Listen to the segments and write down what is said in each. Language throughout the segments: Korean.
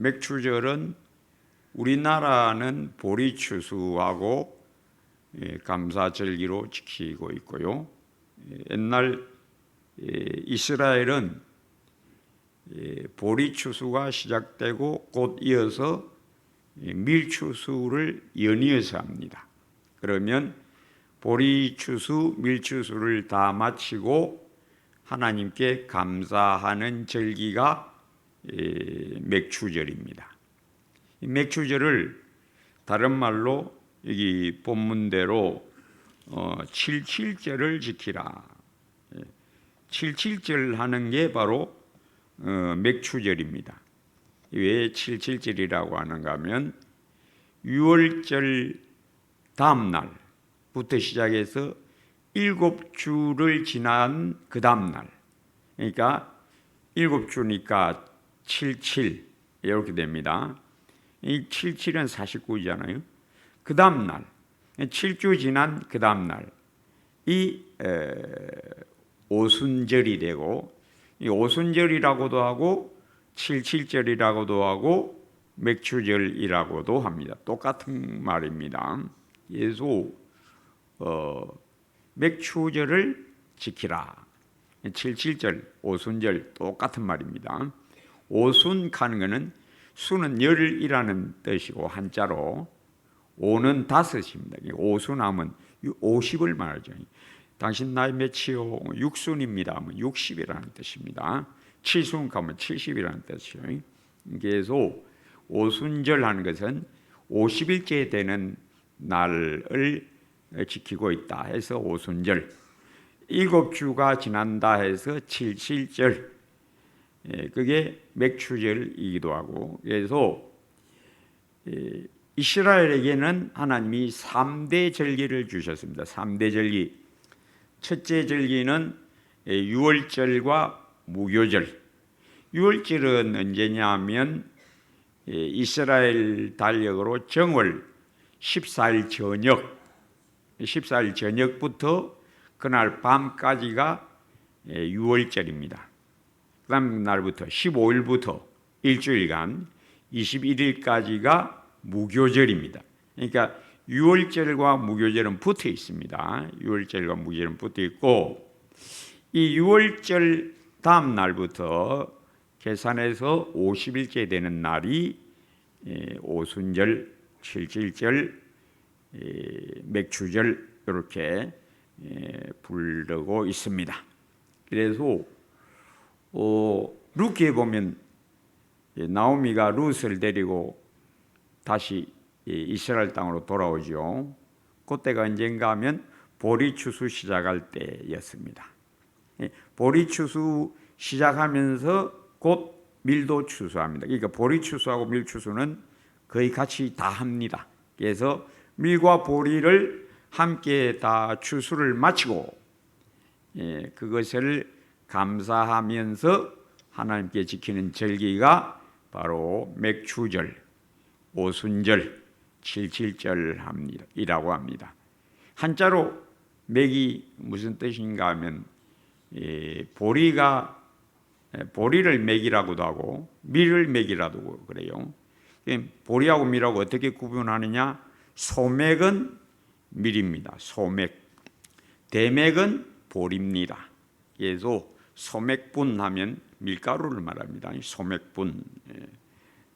맥추절은 우리나라는 보리추수하고 감사절기로 지키고 있고요. 옛날 이스라엘은 보리추수가 시작되고 곧 이어서 밀추수를 연이어서 합니다. 그러면 보리추수, 밀추수를 다 마치고 하나님께 감사하는 절기가 맥추절입니다. 이 맥추절을 다른 말로 여기 본문대로 77절을 지키라. 77절 하는 게 바로 맥추절입니다. 왜 77절이라고 하는가 하면 6월절 다음 날부터 시작해서 7주를 지난 그 다음 날, 그러니까 7주니까 77 이렇게 됩니다. 이 77은 49잖아요. 그 다음 날, 7주 지난 그 다음 날, 이 오순절이 되고, 이 오순절이라고도 하고 77절이라고도 하고 맥추절이라고도 합니다. 똑같은 말입니다. 그래서 맥추절을 지키라. 77절, 오순절 똑같은 말입니다. 오순하는 것은 수는 열이라는 뜻이고 한자로 오는 다섯입니다. 오순하면 50을 말하죠. 당신 나이 몇이요? 육순입니다 하면 60이라는 뜻입니다. 칠순 가면 70이라는 뜻이에요. 그래서 오순절 하는 것은 50일째 되는 날을 지키고 있다 해서 오순절, 7주가 지난다 해서 77절, 그게 맥추절이기도 하고, 그래서 이스라엘에게는 하나님이 3대 절기를 주셨습니다. 3대 절기. 첫째 절기는 6월절과 무교절. 6월절은 언제냐면 이스라엘 달력으로 정월 14일 저녁부터 그날 밤까지가 6월절입니다. 그 다음 날부터 15일부터 일주일간 21일까지가 무교절입니다. 그러니까 6월절과 무교절은 붙어 있습니다. 6월절과 무교절은 붙어 있고, 이 6월절 다음 날부터 계산해서 50일째 되는 날이 오순절, 77절, 맥추절 이렇게 부르고 있습니다. 그래서 룻기에 보면 나오미가 룻을 데리고 다시 이스라엘 땅으로 돌아오죠. 그때가 언젠가 하면 보리추수 시작할 때였습니다. 보리추수 시작하면서 곧 밀도 추수합니다. 그러니까 보리추수하고 밀추수는 거의 같이 다 합니다. 그래서 밀과 보리를 함께 다 추수를 마치고 그것을 감사하면서 하나님께 지키는 절기가 바로 맥추절, 오순절, 77절이라고 합니다. 한자로 맥이 무슨 뜻인가 하면 보리를 맥이라고도 하고 밀을 맥이라고 그래요. 보리하고 밀하고 어떻게 구분하느냐? 소맥은 밀입니다. 소맥. 대맥은 보리입니다. 그래서 소맥분 하면 밀가루를 말합니다. 소맥분.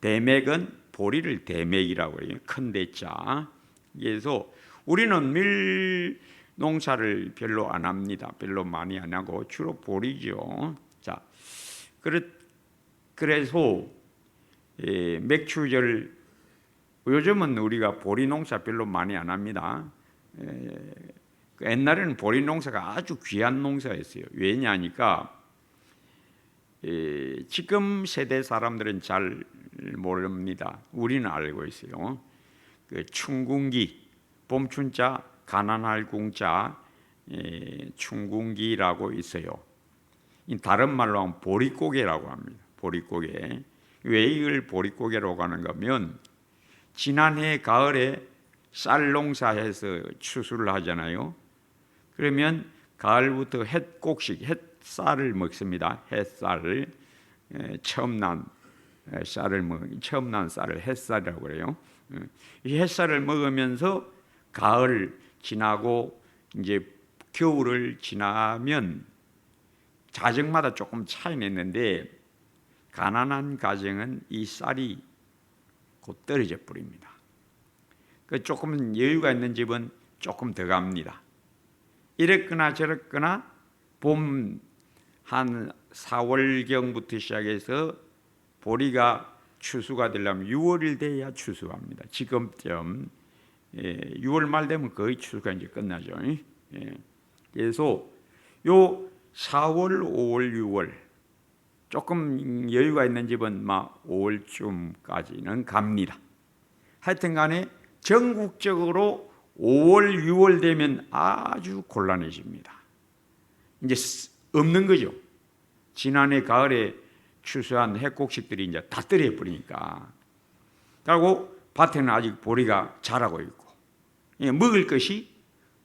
대맥은 보리를 대맥이라고 해요. 큰 대자. 그래서 우리는 밀 농사를 별로 안 합니다. 별로 많이 안 하고 주로 보리죠. 자, 그래서 맥추절, 요즘은 우리가 보리 농사 별로 많이 안 합니다. 옛날에는 보리 농사가 아주 귀한 농사였어요. 왜냐하니까 지금 세대 사람들은 잘 모릅니다. 우리는 알고 있어요. 그 춘궁기, 봄춘자, 가난할 궁자, 춘궁기라고 있어요. 다른 말로 하면 보릿고개라고 합니다. 보릿고개. 왜 이걸 보릿고개라고 하는가 하면 지난해 가을에 쌀 농사해서 추수를 하잖아요. 그러면 가을부터 햇곡식, 햇쌀을 먹습니다. 햇쌀을 처음 난 쌀을 처음 난 쌀을 햇쌀이라고 그래요. 이 햇쌀을 먹으면서 가을 지나고 이제 겨울을 지나면 가정마다 조금 차이는 있는데 가난한 가정은 이 쌀이 곧 떨어져 버립니다. 그 조금 여유가 있는 집은 조금 더 갑니다. 이랬거나 저랬거나 봄 한 4월경부터 시작해서 보리가 추수가 되려면 6월이 돼야 추수합니다. 지금쯤 6월 말 되면 거의 추수가 이제 끝나죠. 그래서 요 4월, 5월, 6월 조금 여유가 있는 집은 막 5월쯤까지는 갑니다. 하여튼간에 전국적으로 5월, 6월 되면 아주 곤란해집니다. 이제 없는 거죠. 지난해 가을에 추수한 핵곡식들이 이제 다 떨어져 버리니까. 그리고 밭에는 아직 보리가 자라고 있고 먹을 것이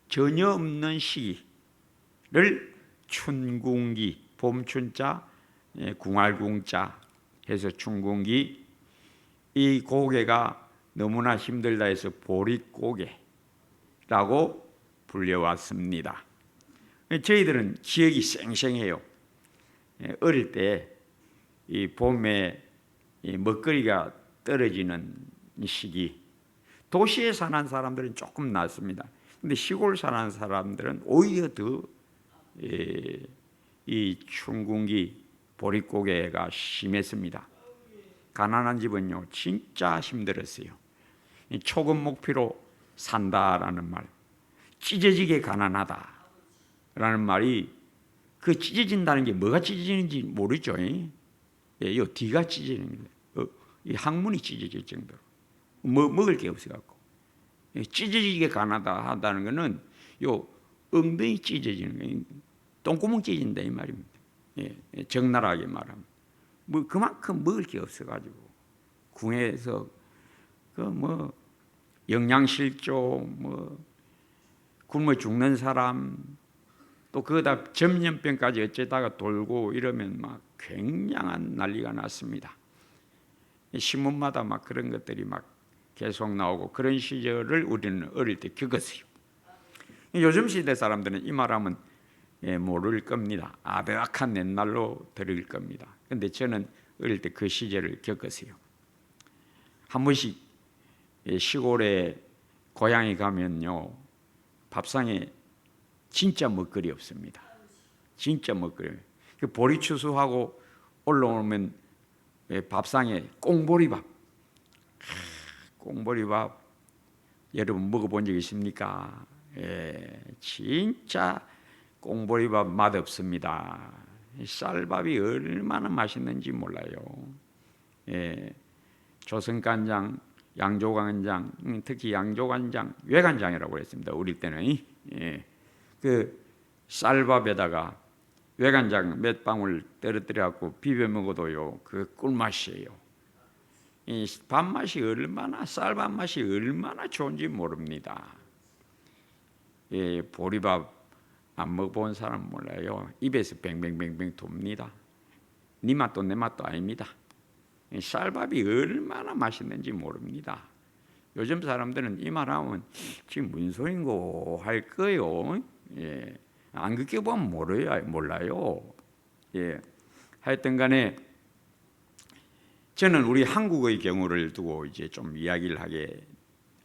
전혀 없는 시기를 춘궁기, 봄춘자, 궁활궁자 해서 춘궁기, 이 고개가 너무나 힘들다 해서 보릿고개라고 불려왔습니다. 저희들은 기억이 생생해요. 어릴 때 이 봄에 이 먹거리가 떨어지는 시기, 도시에 사는 사람들은 조금 낫습니다. 근데 시골 사는 사람들은 오히려 더 이 춘궁기 보릿고개가 심했습니다. 가난한 집은요 진짜 힘들었어요. 초급 목표로 산다라는 말, 찢어지게 가난하다라는 말이, 그 찢어진다는 게 뭐가 찢어지는지 모르죠. 요 뒤가 찢어지는 거예요. 이 항문이 찢어질 정도로 먹을 게 없어갖고 찢어지게 가난하다 한다는 것은 요 엉덩이 찢어지는 거예요. 똥구멍 찢어진다 이 말입니다. 적나라하게 말하면 그만큼 먹을 게 없어가지고 궁에서 영양실조 굶어 죽는 사람, 또 그거다 전염병까지 어쩌다가 돌고 이러면 막 굉장한 난리가 났습니다. 신문마다 막 그런 것들이 막 계속 나오고 그런 시절을 우리는 어릴 때 겪었어요. 요즘 시대 사람들은 이 말하면 모를 겁니다. 아득한 옛날로 들을 겁니다. 그런데 저는 어릴 때 그 시절을 겪었어요. 한 번씩 시골에 고향에 가면요 밥상에 진짜 먹거리 없습니다. 진짜 먹거리. 보리 추수하고 올라오면 밥상에 꽁보리밥. 꽁보리밥 여러분 먹어본 적 있습니까? 진짜 꽁보리밥 맛없습니다. 쌀밥이 얼마나 맛있는지 몰라요. 조선간장, 양조간장, 특히 양조간장, 외간장이라고 했습니다. 우리 때는 그 쌀밥에다가 외간장 몇 방울 떨어뜨려갖고 비벼 먹어도요 그 꿀맛이에요. 이 밥맛이 얼마나, 쌀밥 맛이 얼마나 좋은지 모릅니다. 보리밥 안 먹어본 사람 몰라요. 입에서 뱅뱅뱅뱅 돕니다. 네 맛도 내 맛도 아닙니다. 쌀밥이 얼마나 맛있는지 모릅니다. 요즘 사람들은 이 말하면 지금 무슨 소린고 할 거예요. 안 겪어보면 몰라요. 하여튼 간에 저는 우리 한국의 경우를 두고 이제 좀 이야기를 하게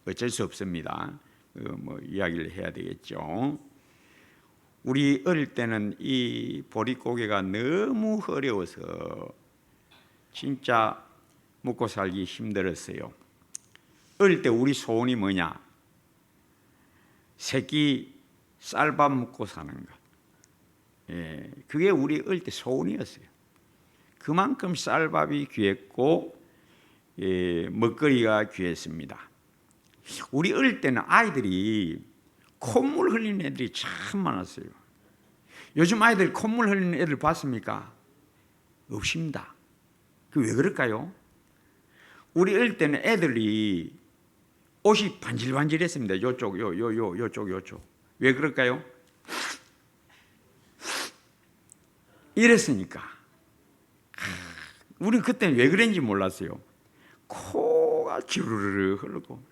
어쩔 수 없습니다. 이야기를 해야 되겠죠. 우리 어릴 때는 이 보릿고개가 너무 어려워서 진짜 먹고 살기 힘들었어요. 어릴 때 우리 소원이 뭐냐? 새끼 쌀밥 먹고 사는 것. 그게 우리 어릴 때 소원이었어요. 그만큼 쌀밥이 귀했고 먹거리가 귀했습니다. 우리 어릴 때는 아이들이 콧물 흘리는 애들이 참 많았어요. 요즘 아이들 콧물 흘리는 애들 봤습니까? 없습니다. 그 왜 그럴까요? 우리 어릴 때는 애들이 옷이 반질반질했습니다. 요쪽, 요쪽. 왜 그럴까요? 이랬으니까. 우리는 그때는 왜 그랬는지 몰랐어요. 코가 주르르 흐르고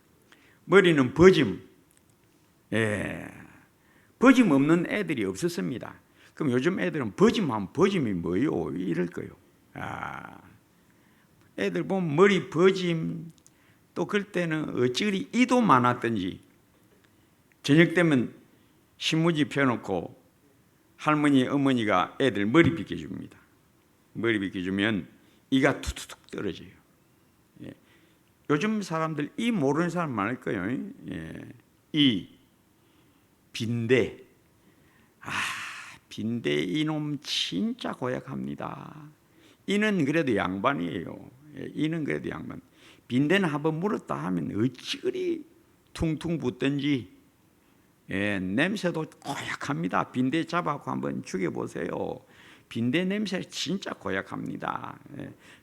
머리는 버짐. 버짐 없는 애들이 없었습니다. 그럼 요즘 애들은 버짐하면 버짐이 뭐요? 이럴 거예요. 애들 보면 머리 버짐, 또 그럴 때는 어찌 이도 많았던지 저녁 되면 신문지 펴놓고 할머니, 어머니가 애들 머리 빗겨줍니다. 머리 빗겨주면 이가 툭툭툭 떨어져요. 요즘 사람들 이 모르는 사람 많을 거예요. 이 빈대. 빈대 이놈 진짜 고약합니다. 이는 그래도 양반이에요. 이는 그래도 양반. 빈대는 한번 물었다 하면 어찌 그리 퉁퉁 붓든지 냄새도 고약합니다. 빈대 잡아서 한번 죽여보세요. 빈대 냄새 진짜 고약합니다.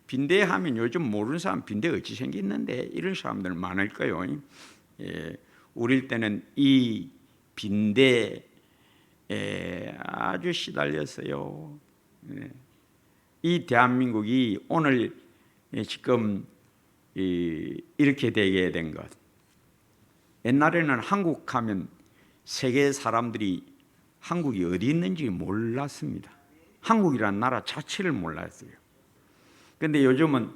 빈대 하면 요즘 모르는 사람 빈대 어찌 생겼는데 이런 사람들 많을 거예요. 우리 때는 이 빈대 아주 시달렸어요. 이 대한민국이 오늘 지금 이렇게 되게 된 것. 옛날에는 한국 하면 세계 사람들이 한국이 어디 있는지 몰랐습니다. 한국이라는 나라 자체를 몰랐어요. 그런데 요즘은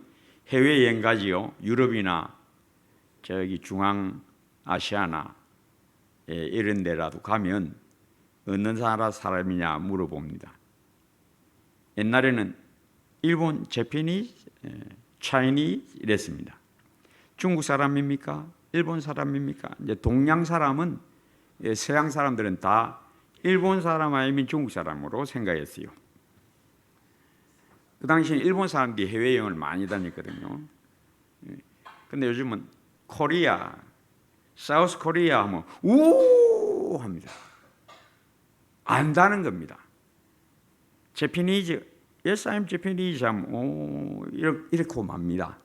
해외여행 가지요. 유럽이나 저기 중앙아시아나 이런 데라도 가면 어느 나라 사람이냐 물어봅니다. 옛날에는 일본, 제피니즈, 차이니즈 이랬습니다. 중국 사람입니까? 일본 사람입니까? 이제 동양 사람은 서양 사람들은 다 일본 사람 아니면 중국 사람으로 생각했어요. 그 당시에 일본 사람들이 해외여행을 많이 다녔거든요. 근데 요즘은 코리아, 사우스 코리아 하면 우 합니다. 안다는 겁니다. 제피니즈, yes I'm Japanese 하면 이렇게 맙니다.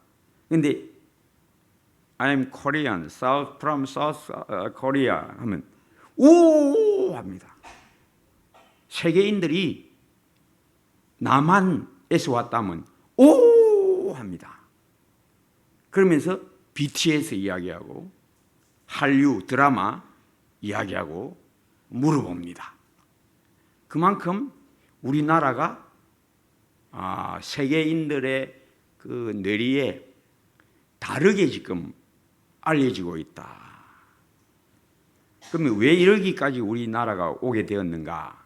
근데 I'm Korean, from South Korea 하면 오 합니다. 세계인들이 남한에서 왔다면 오 합니다. 그러면서 BTS 이야기하고 한류 드라마 이야기하고 물어봅니다. 그만큼 우리나라가 세계인들의 그 뇌리에 다르게 지금 알려지고 있다. 그러면 왜 이러기까지 우리나라가 오게 되었는가?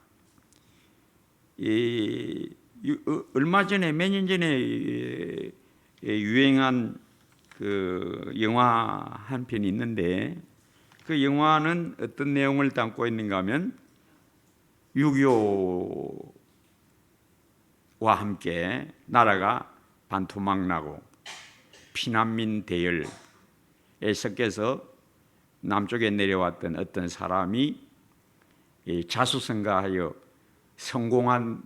얼마 전에 몇 년 전에 유행한 그 영화 한 편이 있는데 그 영화는 어떤 내용을 담고 있는가 하면 6.25와 함께 나라가 반토막 나고 피난민 대열에 섞여서 남쪽에 내려왔던 어떤 사람이 자수성가하여 성공한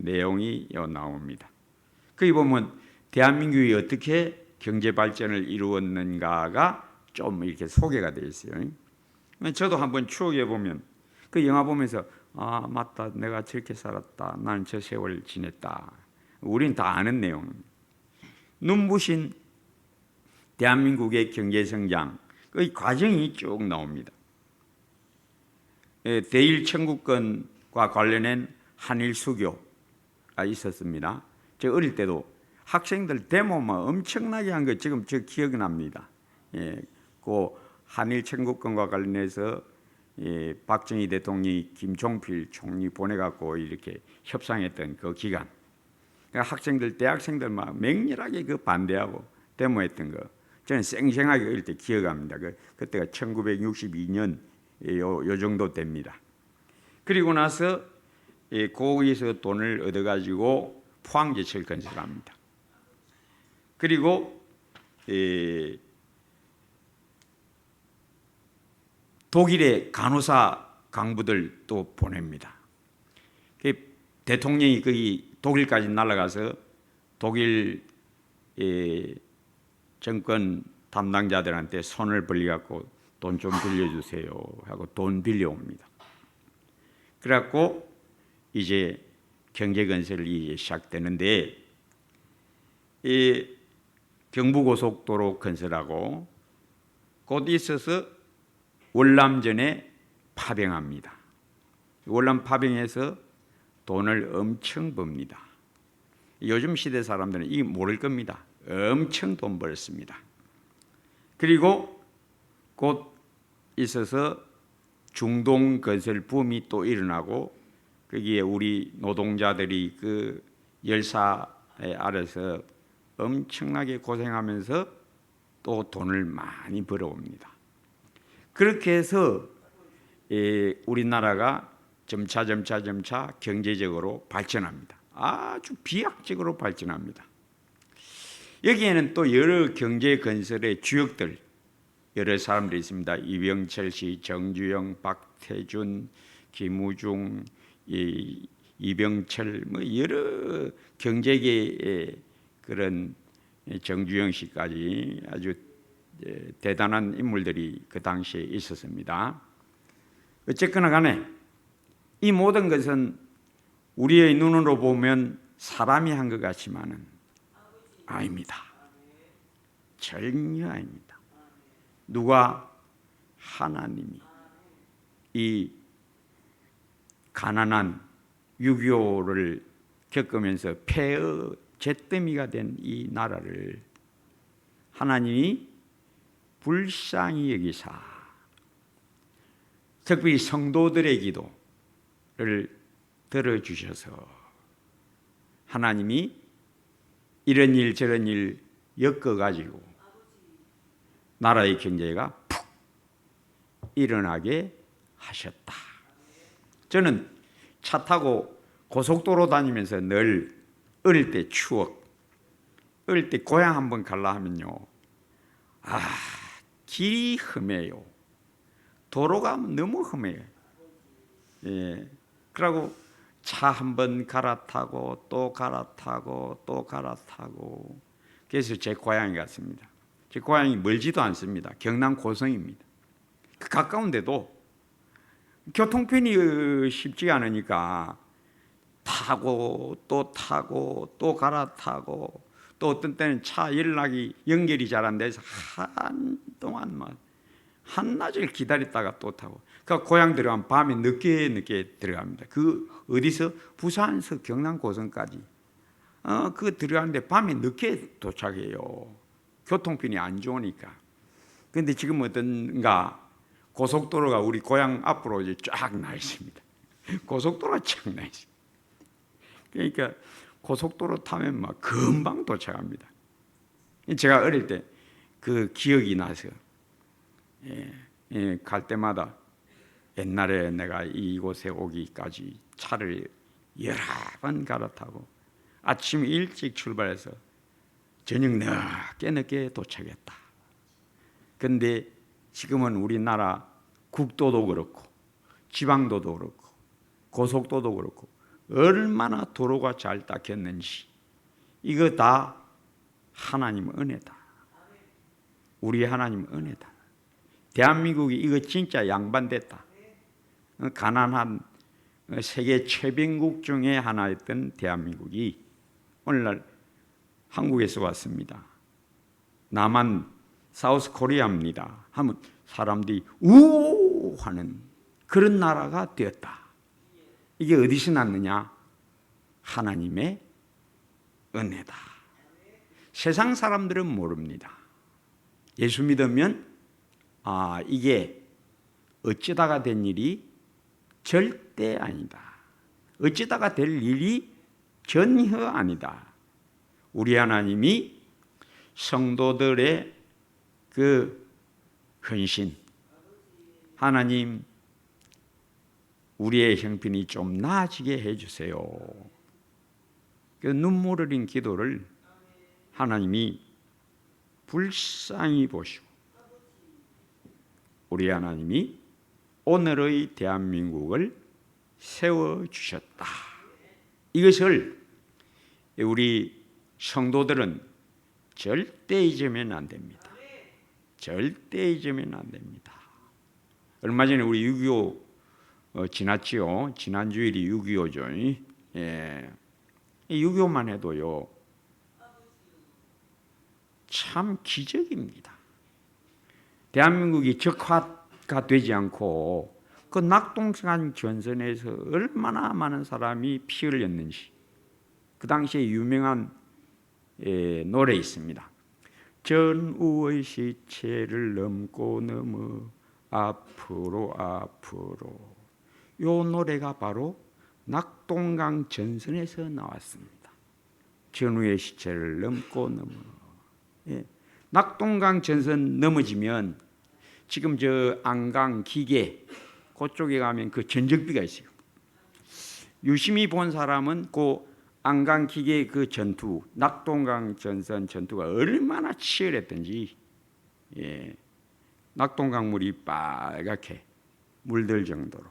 내용이 나옵니다. 거기 보면 대한민국이 어떻게 경제 발전을 이루었는가가 좀 이렇게 소개가 되어 있어요. 저도 한번 추억해 보면 그 영화 보면서 맞다, 내가 저렇게 살았다, 나는 저 세월 지냈다. 우린 다 아는 내용. 눈부신 대한민국의 경제 성장 그 과정이 쭉 나옵니다. 대일 청구권과 관련된 한일 수교가 있었습니다. 저 어릴 때도 학생들 데모만 엄청나게 한 거 지금 저 기억이 납니다. 그 한일 청구권과 관련해서 박정희 대통령이 김종필 총리 보내갖고 이렇게 협상했던 그 기간, 그러니까 학생들, 대학생들 막 맹렬하게 그 반대하고 데모했던 거, 저는 생생하게 어릴 때 기억합니다. 그때가 1962년 요 정도 됩니다. 그리고 나서 거기서 돈을 얻어가지고 포항제철 건설합니다. 그리고 독일의 간호사 강부들 또 보냅니다. 대통령이 거기 독일까지 날아가서 독일 정권 담당자들한테 손을 벌려갖고 돈 좀 빌려주세요 하고 돈 빌려옵니다. 그래갖고 이제 경제건설이 시작되는데 이 경부고속도로 건설하고 곧 있어서 월남전에 파병합니다. 월남 파병해서 돈을 엄청 법니다. 요즘 시대 사람들은 이게 모를 겁니다. 엄청 돈 벌었습니다. 그리고 곧 있어서 중동 건설 붐이 또 일어나고 거기에 우리 노동자들이 그 열사에 아래서 엄청나게 고생하면서 또 돈을 많이 벌어옵니다. 그렇게 해서 우리나라가 점차 경제적으로 발전합니다. 아주 비약적으로 발전합니다. 여기에는 또 여러 경제 건설의 주역들, 여러 사람들이 있습니다. 이병철 씨, 정주영, 박태준, 김우중, 이병철, 뭐 여러 경제계의 그런 정주영 씨까지 아주 대단한 인물들이 그 당시에 있었습니다. 어쨌거나 간에 이 모든 것은 우리의 눈으로 보면 사람이 한 것 같지만은 아닙니다. 전혀 아닙니다. 누가? 하나님이 이 가난한 6.25를 겪으면서 폐허 잿더미가 된 이 나라를 하나님이 불쌍히 여기사 특히 성도들의 기도를 들어주셔서 하나님이 이런 일 저런 일 엮어가지고 나라의 경제가 푹 일어나게 하셨다. 저는 차 타고 고속도로 다니면서 늘 어릴 때 추억, 어릴 때 고향 한번 갈라 하면요, 길이 험해요. 도로가 너무 험해요. 그러고 차 한번 갈아타고 또 갈아타고 또 갈아타고. 그래서 제 고향에 갔습니다. 제 고향이 멀지도 않습니다. 경남 고성입니다. 가까운데도 교통편이 쉽지가 않으니까 타고 또 갈아타고 또 어떤 때는 차 연결이 잘 안 돼서 한동안 막 한낮을 기다렸다가 또 타고. 그러니까 고향 들어가면 밤에 늦게 들어갑니다. 그 어디서 부산에서 경남 고성까지 그 들어가는데 밤에 늦게 도착해요. 교통편이 안 좋으니까. 그런데 지금 어떤가 고속도로가 우리 고향 앞으로 이제 쫙 나 있습니다. 고속도로가 쫙 나 있습니다. 그러니까 고속도로 타면 막 금방 도착합니다. 제가 어릴 때 그 기억이 나서 갈 때마다 옛날에 내가 이곳에 오기까지 차를 여러 번 갈아타고 아침 일찍 출발해서 저녁 늦게 도착했다. 그런데 지금은 우리나라 국도도 그렇고 지방도도 그렇고 고속도도 그렇고 얼마나 도로가 잘 닦였는지 이거 다 하나님 은혜다. 우리 하나님 은혜다. 대한민국이 이거 진짜 양반됐다. 가난한 세계 최빈국 중에 하나였던 대한민국이 오늘날 한국에서 왔습니다. 남한 사우스 코리아입니다 하면 사람들이 우오 하는 그런 나라가 되었다. 이게 어디서 났느냐? 하나님의 은혜다. 세상 사람들은 모릅니다. 예수 믿으면 이게 어쩌다가 된 일이 절대 아니다. 어쩌다가 될 일이 전혀 아니다. 우리 하나님이 성도들의 그 헌신, 하나님 우리의 형편이 좀 나아지게 해주세요. 그 눈물 흘린 기도를 하나님이 불쌍히 보시고 우리 하나님이 오늘의 대한민국을 세워주셨다. 이것을 우리 성도들은 절대 잊으면 안 됩니다. 절대 잊으면 안 됩니다. 얼마 전에 우리 6.25 지났지요. 지난 주일이 6.25죠. 이 6.25만 해도요. 참 기적입니다. 대한민국이 적화가 되지 않고 그 낙동강 전선에서 얼마나 많은 사람이 피 흘렸는지 그 당시에 유명한 노래 있습니다. 전우의 시체를 넘고 넘어 앞으로 앞으로. 이 노래가 바로 낙동강 전선에서 나왔습니다. 전우의 시체를 넘고 넘어. 낙동강 전선 넘어지면 지금 저 안강 기계 그쪽에 가면 그 전적비가 있어요. 유심히 본 사람은 그 안강 기계 그 전투, 낙동강 전선 전투가 얼마나 치열했던지, 낙동강물이 빨갛게 물들 정도로.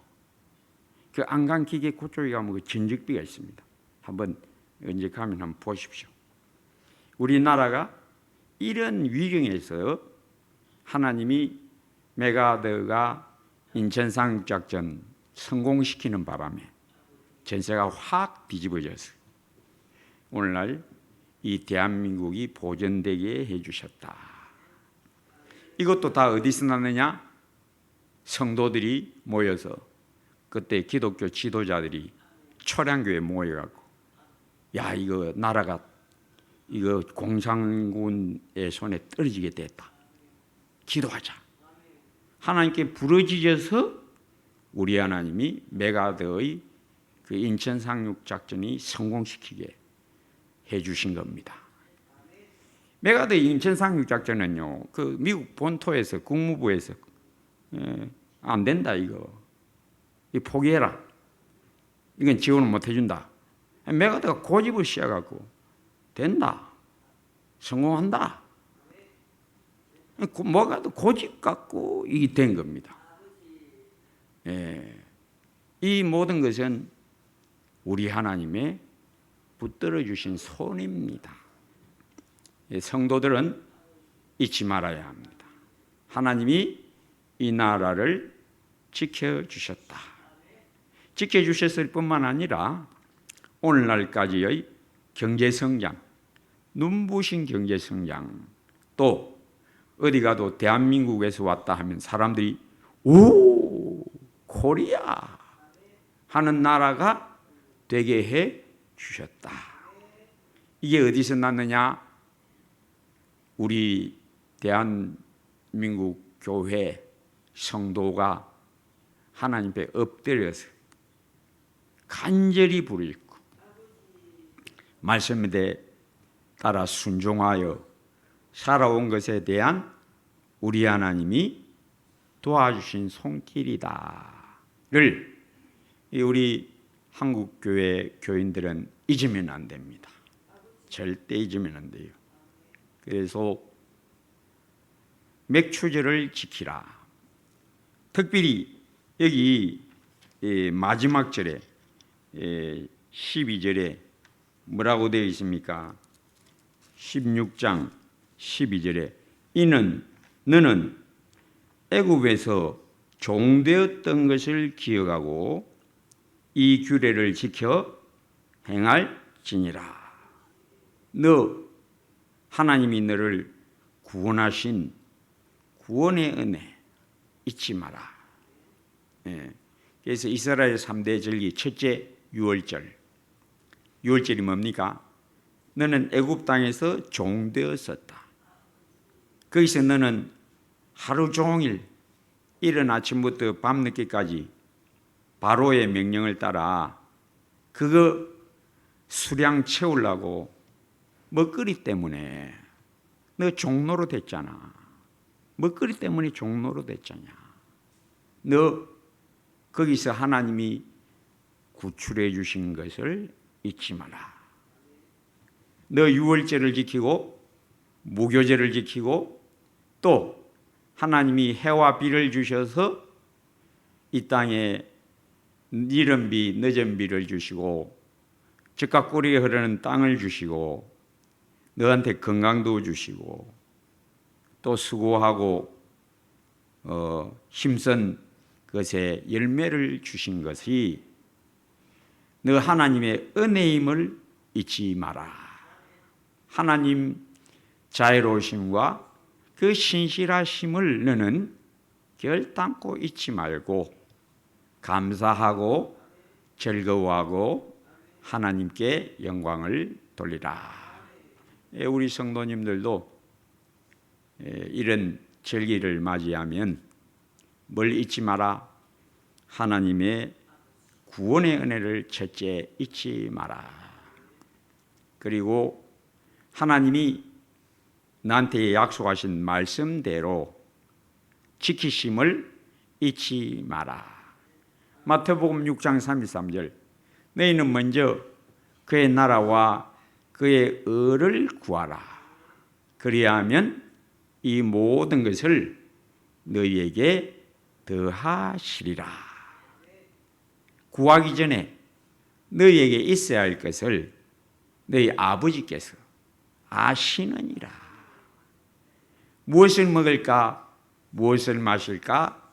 그 안강 기계 그쪽에 가면 그 전적비가 있습니다. 한번 언제 가면 한번 보십시오. 우리나라가 이런 위경에서 하나님이 메가더가 인천 상륙작전 성공시키는 바람에 전세가 확 뒤집어져서 오늘날 이 대한민국이 보존되게 해주셨다. 이것도 다 어디서 났느냐? 성도들이 모여서 그때 기독교 지도자들이 초량교에 모여갖고 야 이거 나라가 이거 공산군의 손에 떨어지게 됐다. 기도하자. 하나님께 부르짖어서 우리 하나님이 메가더의 그 인천 상륙 작전이 성공시키게 해주신 겁니다. 메가더 인천 상륙 작전은요, 그 미국 본토에서 국무부에서 안 된다 이거 포기해라. 이건 지원을 못 해준다. 메가더가 고집을 씌워갖고 된다. 성공한다. 뭐가 더 고집 갖고 이게 된 겁니다. 이 모든 것은 우리 하나님의 붙들어 주신 손입니다. 성도들은 잊지 말아야 합니다. 하나님이 이 나라를 지켜주셨다. 지켜주셨을 뿐만 아니라 오늘날까지의 경제성장, 눈부신 경제성장, 또 어디 가도 대한민국에서 왔다 하면 사람들이 오 코리아 하는 나라가 되게 해 주셨다. 이게 어디서 났느냐? 우리 대한민국 교회 성도가 하나님 앞에 엎드려서 간절히 부르짖고 말씀에 따라 순종하여 살아온 것에 대한 우리 하나님이 도와주신 손길이다를 우리 한국교회 교인들은 잊으면 안 됩니다. 절대 잊으면 안 돼요. 그래서 맥추절을 지키라. 특별히 여기 마지막 절에 12절에 뭐라고 되어 있습니까? 16장 12절에 이는 너는 애굽에서 종되었던 것을 기억하고 이 규례를 지켜 행할지니라. 너 하나님이 너를 구원하신 구원의 은혜 잊지 마라. 그래서 이스라엘 3대 절기 첫째 유월절. 유월절이 뭡니까? 너는 애굽 땅에서 종되었었다. 거기서 너는 하루 종일 이른 아침부터 밤늦게까지 바로의 명령을 따라 그거 수량 채우려고 먹거리 때문에 너 종로로 됐잖아. 먹거리 때문에 종로로 됐잖아. 너 거기서 하나님이 구출해 주신 것을 잊지 마라. 너 유월절을 지키고 무교절을 지키고 또 하나님이 해와 비를 주셔서 이 땅에 이른 비 늦은 비를 주시고 즉각 꿀이 흐르는 땅을 주시고 너한테 건강도 주시고 또 수고하고 힘쓴 것에 열매를 주신 것이 너 하나님의 은혜임을 잊지 마라. 하나님 자애로우심과 그 신실하심을 너는 결단코 잊지 말고 감사하고 즐거워하고 하나님께 영광을 돌리라. 우리 성도님들도 이런 절기를 맞이하면 뭘 잊지 마라. 하나님의 구원의 은혜를 첫째 잊지 마라. 그리고 하나님이 나한테 약속하신 말씀대로 지키심을 잊지 마라. 마태복음 6장 33절 너희는 먼저 그의 나라와 그의 의를 구하라. 그리하면 이 모든 것을 너희에게 더하시리라. 구하기 전에 너희에게 있어야 할 것을 너희 아버지께서 아시느니라. 무엇을 먹을까, 무엇을 마실까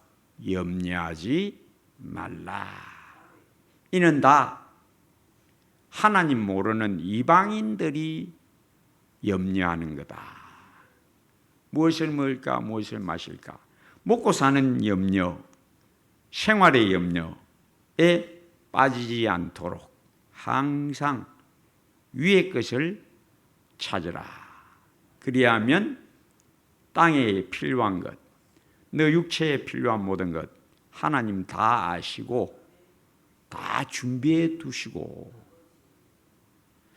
염려하지 말라. 이는 다 하나님 모르는 이방인들이 염려하는 거다. 무엇을 먹을까, 무엇을 마실까, 먹고 사는 염려, 생활의 염려에 빠지지 않도록 항상 위의 것을 찾으라. 그리하면 땅에 필요한 것, 너 육체에 필요한 모든 것 하나님 다 아시고 다 준비해 두시고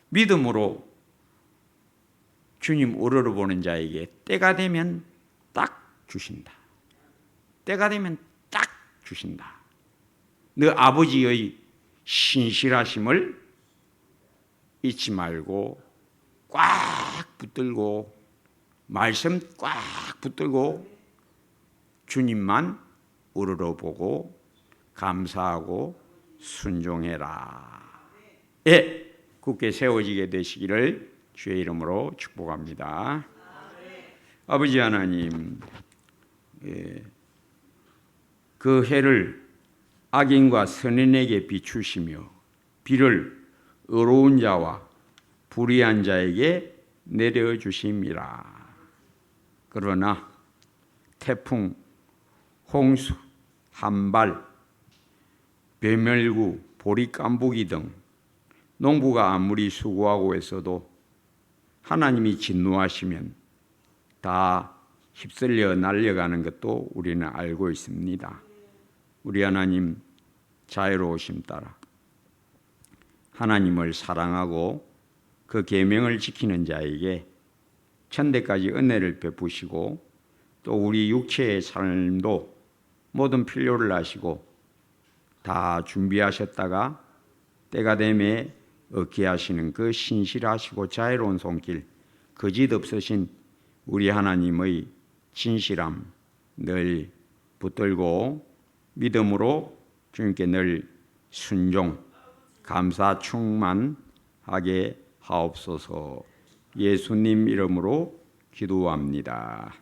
믿음으로 주님 우러러보는 자에게 때가 되면 딱 주신다. 때가 되면 딱 주신다. 너 아버지의 신실하심을 잊지 말고 꽉 붙들고 말씀 꽉 붙들고 주님만 우러러보고 감사하고 순종해라. 예, 굳게 세워지게 되시기를 주의 이름으로 축복합니다. 아버지 하나님, 그 해를 악인과 선인에게 비추시며 비를 의로운 자와 불의한 자에게 내려주심이라. 그러나 태풍, 홍수, 한발, 벼멸구, 보리깐부기 등 농부가 아무리 수고하고 했어도 하나님이 진노하시면 다 휩쓸려 날려가는 것도 우리는 알고 있습니다. 우리 하나님 자애로우심 따라 하나님을 사랑하고 그 계명을 지키는 자에게 천대까지 은혜를 베푸시고 또 우리 육체의 삶도 모든 필요를 아시고 다 준비하셨다가 때가 되매 얻게 하시는 그 신실하시고 자애로운 손길, 거짓 없으신 우리 하나님의 진실함 늘 붙들고 믿음으로 주님께 늘 순종, 감사 충만하게 하옵소서. 예수님 이름으로 기도합니다.